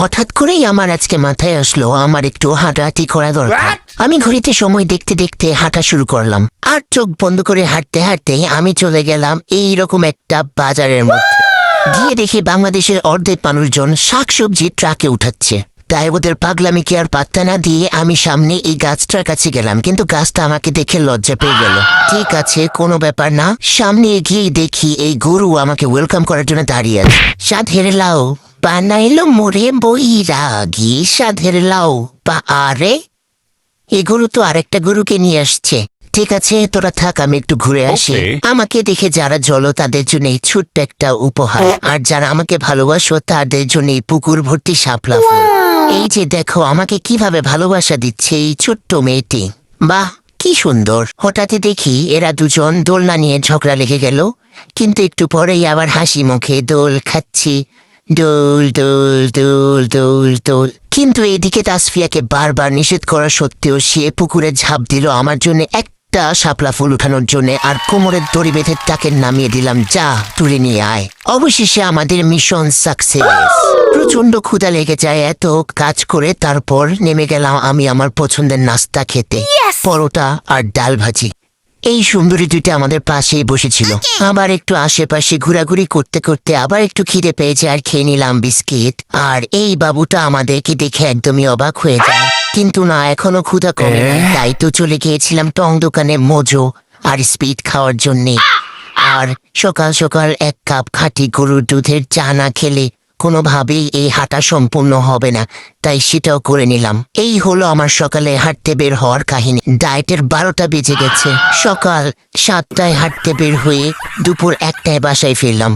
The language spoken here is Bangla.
হঠাৎ করেই আমার আজকে মাথায় আসলো আমার একটু হাঁটাহাঁটি করা দরকার। আমি ঘড়িতে সময় দেখতে দেখতে হাঁটা শুরু করলাম, আর চোখ বন্ধ করে হাঁটতে হাঁটতে আমি চলে গেলাম এইরকম একটা বাজারের মধ্যে। গিয়ে দেখি বাংলাদেশের অর্ধেক মানুষজন শাকসবজি ট্রাকে উঠাচ্ছে। তাই ওদের পাগলামিকে আর পাত্তা না দিয়ে আমি সামনে এই গাছটার কাছে গেলাম, কিন্তু গাছটা আমাকে দেখে লজ্জা পেয়ে গেল। ঠিক আছে, কোনো ব্যাপার না। সামনে এগিয়ে দেখি এই গরু আমাকে ওয়েলকাম করার জন্য দাঁড়িয়ে আছে। সাধের লাউ বানাইলো মোরে বৈরাগী, সাধের লাউ বা আরে এই গরু তো আরেকটা গরুকে নিয়ে আসছে। ঠিক আছে, তোরা থাক, আমি একটু ঘুরে আসি। আমাকে দেখে যারা জলো তাদের জন্য এই ছোট্ট একটা উপহার, আর যারা আমাকে ভালোবাসো তাদের জন্য এই পুকুর ভর্তি শাপলা ফুল। এই যে দেখো আমাকে কিভাবে ভালোবাসা দিচ্ছে এই ছোট্ট মেয়েটি, বাহ কি সুন্দর। হঠাৎই দেখি এরা দুজন দোলনা নিয়ে ঝগড়া লেগে গেল, কিন্তু একটু পরেই আবার হাসি মুখে দোল খাচ্ছি, দোল দোল দোল দোল দোল। কিন্তু এদিকে তাসফিয়াকে বারবার নিষেধ করা সত্ত্বেও সে পুকুরে ঝাঁপ দিল আমার জন্য একটা শাপলা ফুল উঠানোর জন্য, আর কোমরের দড়ি বেঁধে তাকে নামিয়ে দিলাম, যা তুলে নিয়ে আয়। অবশেষে আমাদের মিশন সাকসেস। প্রচন্ড ক্ষুধা লেগে যায় এত কাজ করে, তারপর নেমে গেলাম আমি আমার পছন্দের নাস্তা খেতে, পরোটা আর ডাল ভাজি। এই সুন্দরী দুইটা আমাদের পাশেই বসেছিল। আবার একটু আশেপাশে ঘোরাঘুরি করতে করতে আবার একটু খিদে পেয়েছে, আর খেয়ে নিলাম বিস্কিট। আর এই বাবুটা আমাদেরকে দেখে একদমই অবাক হয়ে যায়, কিন্তু না, এখনো ক্ষুধা কমে নাই। তাই তো চলে গিয়েছিলাম টং দোকানে মোজো আর স্পিড খাওয়ার জন্যে। আর সকাল সকাল এক কাপ খাঁটি গরুর দুধের চা না খেলে কোনোভাবেই এই হাঁটা সম্পূর্ণ হবে না, তাই সেটাও করে নিলাম। এই হলো আমার সকালে হাঁটতে বের হওয়ার কাহিনী। ডায়েটের 12টা বেজে গেছে। সকাল 7টায় হাঁটতে বের হয়ে দুপুর 1টায় বাসায় ফিরলাম।